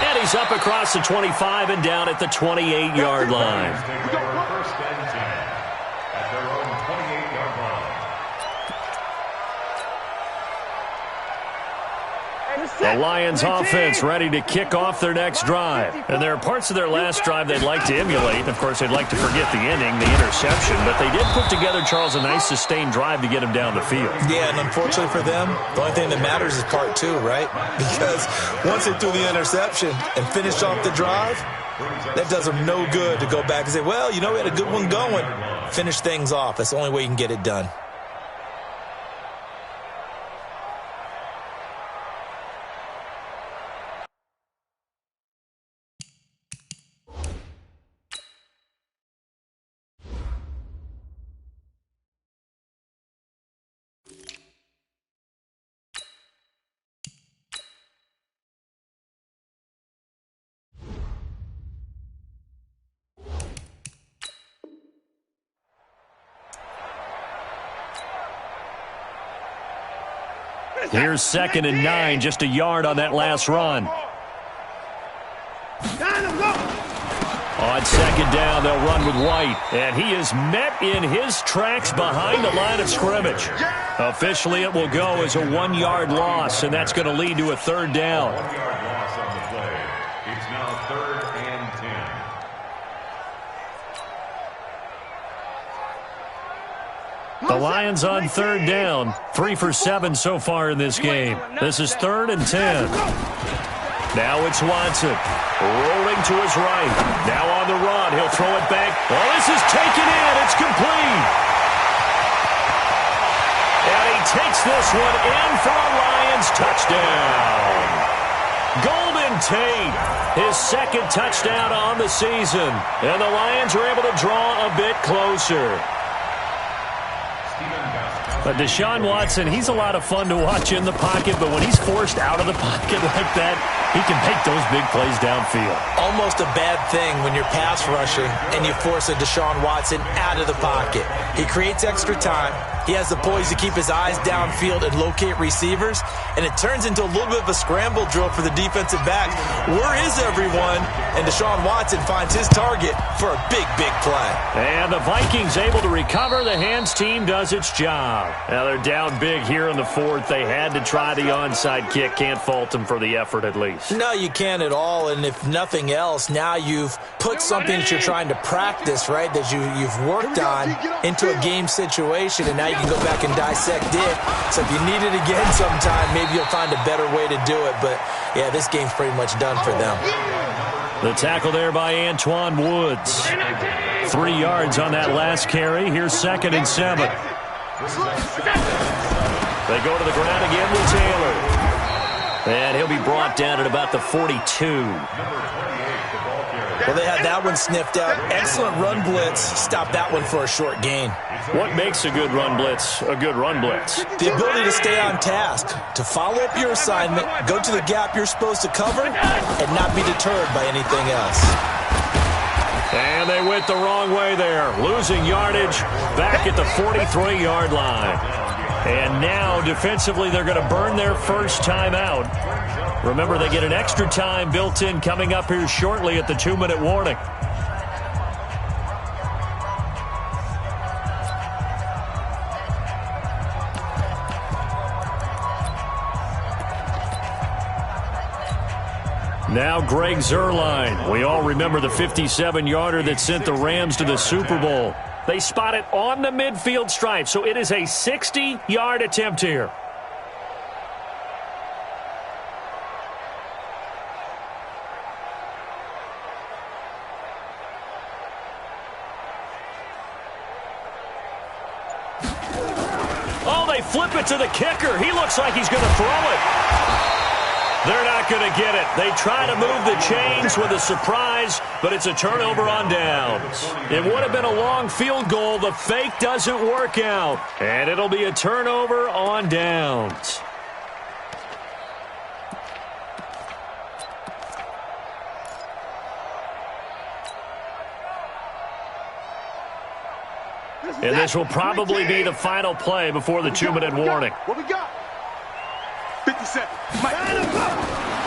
Speaker 5: And he's up across the 25 and down at the 28-yard line. The Lions offense ready to kick off their next drive. And there are parts of their last drive they'd like to emulate. Of course, they'd like to forget the ending, the interception. But they did put together, Charles, a nice sustained drive to get him down the field.
Speaker 6: Yeah, and unfortunately for them, the only thing that matters is part 2, right? Because once they threw the interception and finished off the drive, that does them no good to go back and say, well, you know, we had a good one going. Finish things off. That's the only way you can get it done.
Speaker 5: Here's 2nd and 9, just a yard on that last run. On 2nd down, they'll run with White. And he is met in his tracks behind the line of scrimmage. Officially, it will go as a 1-yard loss, and that's going to lead to a 3rd down.
Speaker 7: 1-yard loss on the play. It's now 3rd and 10.
Speaker 5: The Lions on 3rd down. 3 for 7 so far in this game. This is 3rd and 10. Now it's Watson. Rolling to his right. Now on the run. He'll throw it back. Oh, this is taken in. It's complete. And he takes this one in for a Lions touchdown. Golden Tate, his 2nd touchdown on the season. And the Lions are able to draw a bit closer. But Deshaun Watson, he's a lot of fun to watch in the pocket, but when he's forced out of the pocket like that, he can make those big plays downfield.
Speaker 6: Almost a bad thing when you're pass rushing and you force a Deshaun Watson out of the pocket. He creates extra time. He has the poise to keep his eyes downfield and locate receivers, and it turns into a little bit of a scramble drill for the defensive backs. Where is everyone? And Deshaun Watson finds his target for a big, big play.
Speaker 5: And the Vikings able to recover. The hands team does its job. Now they're down big here in the 4th. They had to try the onside kick. Can't fault them for the effort at least.
Speaker 6: No, you can't at all. And if nothing else, now you've put something that you're trying to practice, right, that you've worked on into a game situation, and now you can go back and dissect it. So if you need it again sometime, maybe you'll find a better way to do it. But, yeah, this game's pretty much done for them.
Speaker 5: The tackle there by Antoine Woods. 3 yards on that last carry. Here's 2nd and 7. They go to the ground again with Taylor. And he'll be brought down at about the 42.
Speaker 6: Well, they had that one sniffed out. Excellent run blitz. Stop that one for a short gain.
Speaker 5: What makes a good run blitz a good run blitz?
Speaker 6: The ability to stay on task, to follow up your assignment, go to the gap you're supposed to cover, and not be deterred by anything else.
Speaker 5: And they went the wrong way there, losing yardage back at the 43-yard line. And now, defensively, they're going to burn their first time out. Remember, they get an extra time built in coming up here shortly at the 2-minute warning. Now Greg Zuerlein. We all remember the 57-yarder that sent the Rams to the Super Bowl. They spot it on the midfield stripe, so it is a 60-yard attempt here. Oh, they flip it to the kicker. He looks like he's going to throw it. They're not going to get it. They try to move the chains with a surprise, but it's a turnover on downs. It would have been a long field goal. The fake doesn't work out, and it'll be a turnover on downs. And this will probably be the final play before the 2-minute warning.
Speaker 8: What we got? 50 seconds.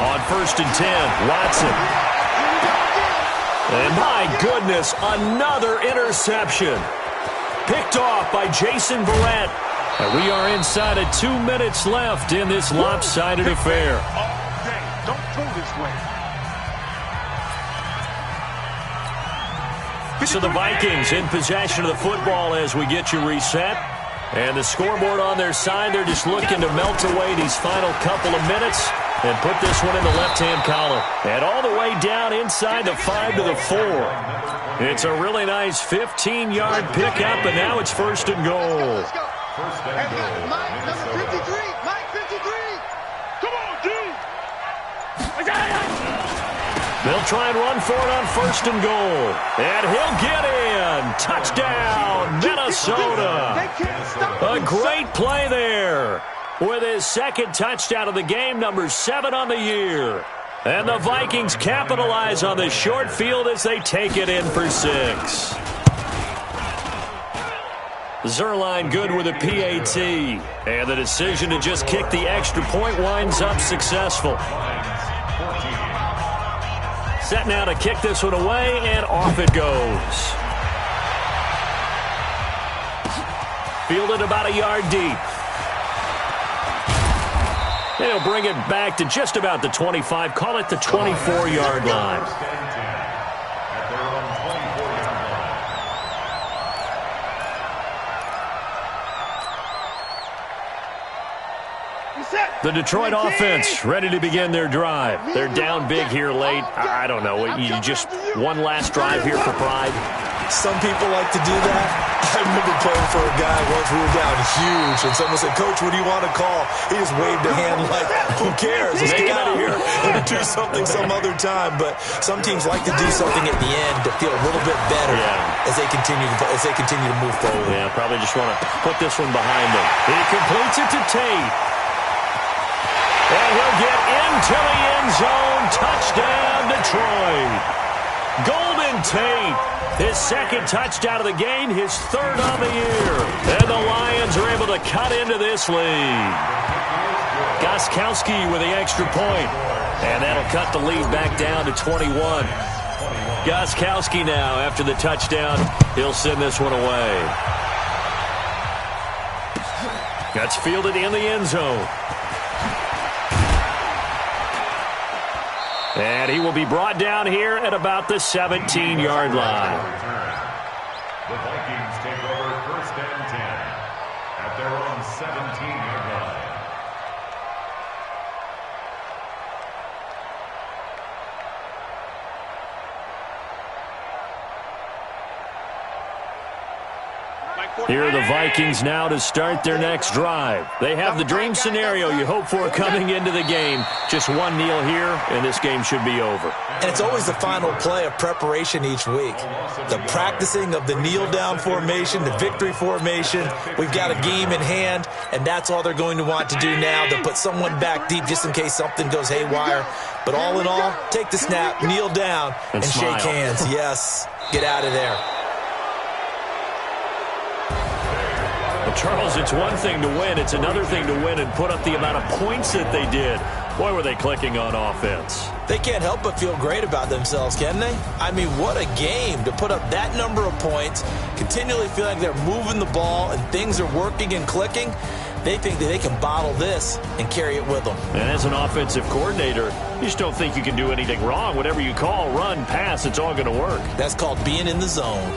Speaker 5: On 1st and 10, Watson. And my goodness, another interception. Picked off by Jason Verrett. And we are inside of 2 minutes left in this lopsided affair.
Speaker 8: Don't throw this way.
Speaker 5: So the Vikings in possession of the football as we get you reset. And the scoreboard on their side, they're just looking to melt away these final couple of minutes and put this one in the left-hand column. And all the way down inside the 5 to the 4. It's a really nice 15-yard pickup, and now it's 1st and goal.
Speaker 8: Let's go. And Mike, number 53. Mike, 53. Come on, dude.
Speaker 5: They'll try and run for it on 1st and goal. And he'll get in. Touchdown, Minnesota. A great play there with his 2nd touchdown of the game, number 7 on the year. And the Vikings capitalize on the short field as they take it in for 6. Zerline good with a PAT. And the decision to just kick the extra point winds up successful. Set now to kick this one away, and off it goes. Fielded about a yard deep. They'll bring it back to just about the 25. Call it the 24-yard line. The Detroit offense ready to begin their drive. They're down big here late. I don't know. You just one last drive here for pride.
Speaker 6: Some people like to do that. I remember playing for a guy once we were down huge, and someone said, "Coach, what do you want to call?" He just waved a hand like, "Who cares? Let's get out of here and do something some other time." But some teams like to do something at the end to feel a little bit better as they continue to move forward.
Speaker 5: Yeah, probably just want to put this one behind them. He completes it to Tate. And he'll get into the end zone. Touchdown, Detroit. Golden Tate, his 2nd touchdown of the game, his 3rd on the year. And the Lions are able to cut into this lead. Gostkowski with the extra point. And that'll cut the lead back down to 21. Gostkowski now, after the touchdown, he'll send this one away. That's fielded in the end zone. And he will be brought down here at about the 17-yard line.
Speaker 7: The Vikings take over 1st and 10 at their own 17-yard line.
Speaker 5: Here are the Vikings now to start their next drive. They have the dream scenario you hope for coming into the game. Just one kneel here, and this game should be over.
Speaker 6: And it's always the final play of preparation each week. The practicing of the kneel-down formation, the victory formation. We've got a game in hand, and that's all they're going to want to do now. They'll put someone back deep just in case something goes haywire. But all in all, take the snap, kneel down, and shake hands. Yes, get out of there.
Speaker 5: Well, Charles, it's one thing to win. It's another thing to win and put up the amount of points that they did. Boy, were they clicking on offense.
Speaker 6: They can't help but feel great about themselves, can they? I mean, what a game to put up that number of points, continually feeling like they're moving the ball and things are working and clicking. They think that they can bottle this and carry it with them.
Speaker 5: And as an offensive coordinator, you just don't think you can do anything wrong. Whatever you call, run, pass, it's all going to work.
Speaker 6: That's called being in the zone.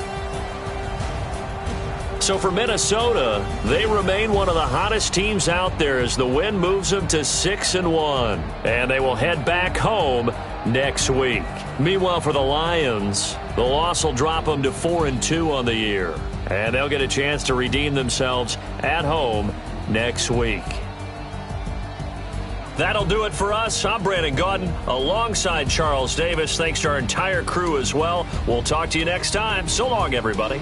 Speaker 5: So for Minnesota, they remain one of the hottest teams out there as the win moves them to 6-1. And they will head back home next week. Meanwhile, for the Lions, the loss will drop them to 4-2 on the year. And they'll get a chance to redeem themselves at home next week. That'll do it for us. I'm Brandon Gaudin alongside Charles Davis. Thanks to our entire crew as well. We'll talk to you next time. So long, everybody.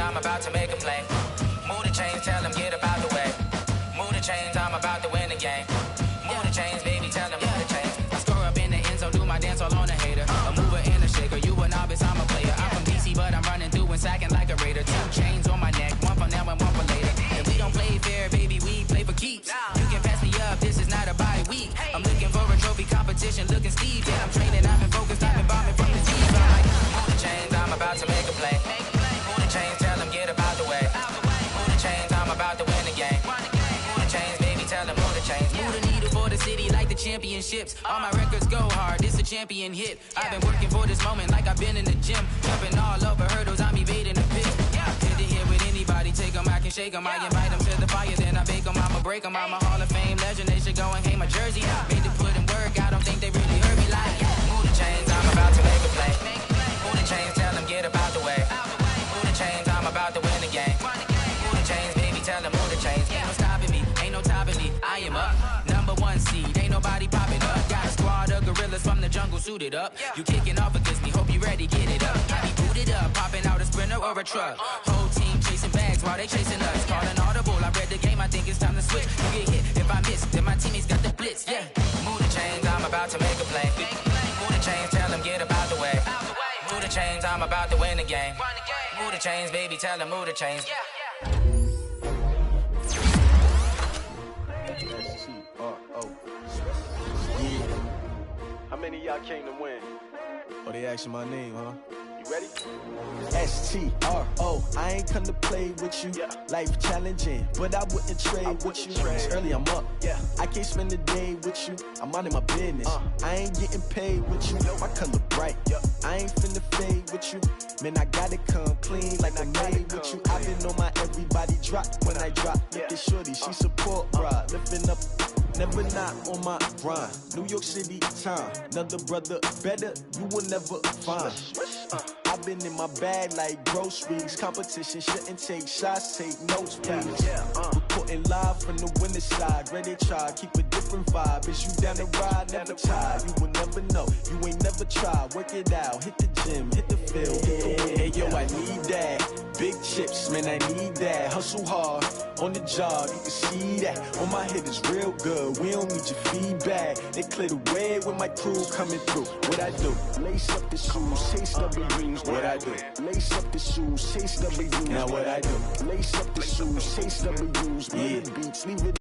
Speaker 9: I'm about to make a play. Move the chains, tell them get up out the way. Move the chains, I'm about to win the game. Move the chains, baby, tell them move the chains. I score up in the end zone, do my dance all on a hater. A mover and a shaker, you a novice, I'm a player. I'm from DC, but I'm running through and sacking like a raider. 2 chains on my neck, one for now and one for later. And we don't play fair, baby, we play for keeps. You can pass me up, this is not a bye week. I'm looking for a trophy competition, looking Steve. And I'm training, I've been focused, I've been bombing from the team. I'm like, move the chains, I'm about to make a play. Move the chains, tell them get up out the way. Move the chains, I'm about to win the game. Move the chains, baby, tell them move the chains. Move the needle for the city like the championships. All my records go hard, this a champion hit. I've been working for this moment like I've been in the gym. Jumping all over hurdles, I'm evading the pit. Hit to hit with anybody, take them, I can shake them. I invite them to the fire, then I bake them, I'ma break them. I'm a Hall of Fame legend, they should go and hang my jersey. Made to put in work, I don't think they really heard me like. Move the chains, I'm about to make a play. Move the chains, tell them get up out the way. Move the chains, I'm about to win the game. Move the chains, baby, tell them move the chains. Ain't no stopping me, ain't no topping me. I am up, #1 seed, ain't nobody popping up. Got a squad of gorillas from the jungle suited up. You kicking off against me, hope you ready, get it up. I be booted up, popping out a sprinter or a truck. Whole team chasing bags while they chasing us. Calling audible, I read the game, I think it's time to switch. You get hit, if I miss, then my teammates got the blitz, yeah. Move the chains, I'm about to make a play. Move the chains, tell them get up out the way. Move the chains, I'm about to win the game. Move the chains, baby, tell them move the chains.
Speaker 8: How many of y'all came to win?
Speaker 10: Oh, they asking my name, huh?
Speaker 8: You ready?
Speaker 10: STRO, I ain't come to play with you. Life challenging, but I wouldn't trade with you. It's early, I'm up. I can't spend the day with you. I'm minding my business. I ain't getting paid with you. My color bright. I ain't finna fade with you. Man, I gotta come clean like I made with you. I've been on my everybody drop when I drop. Look at shorty, she support ride. Lifting up, never not on my grind. New York City time, another brother better, you will never find. I've been in my bag like groceries. Competition shouldn't take shots, take notes, please. Reporting live from the winning side. Ready to try, keep a different vibe. Is you down the ride, never tired. You will never know, you ain't never tried. Work it out, hit the gym, hit the field. Hey yo, I need that. Big chips, man, I need that. Hustle hard, on the job, you can see that. On my head is real good, we don't need your feedback. They clear the way with my crew coming through. What I do? Lace up the shoes, chase W's. What I do? Lace up the shoes, chase W's. Now what I do? Lace up the shoes, chase W's. Beats, leave it